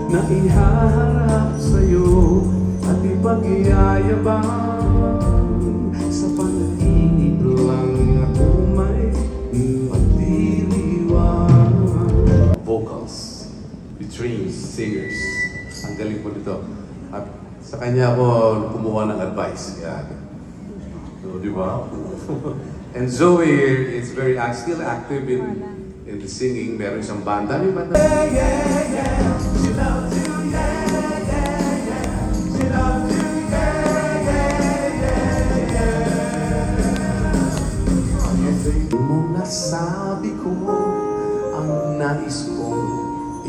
na ihaharap sa'yo at ipag-iyayabang. Sa panaginip lang ako may magdiriwang. Vocals, with singers. Ang galing po nito. At sa kanya ako kumuha ng advice. Yan. So, di ba? And Zoe is still active in the singing. Meron siyang banda. May banda. Yeah, yeah, yeah. She loves you, yeah, yeah, yeah. She loves you, yeah, yeah, yeah, yeah. Mo nasabi ko ang nais kong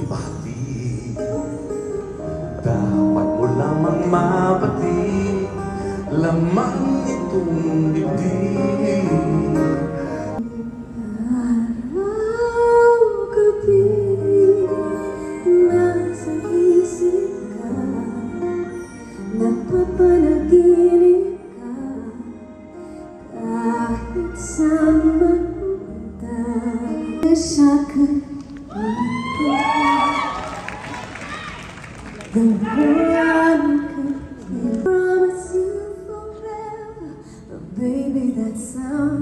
ibahagi. Dapat mo lamang mapati lamang itong dibdib. Araw-gabi nasa isip ka, napapanaginip ka, kahit saan mapunta. Wish I could be the one could promise you forever, but baby that sounds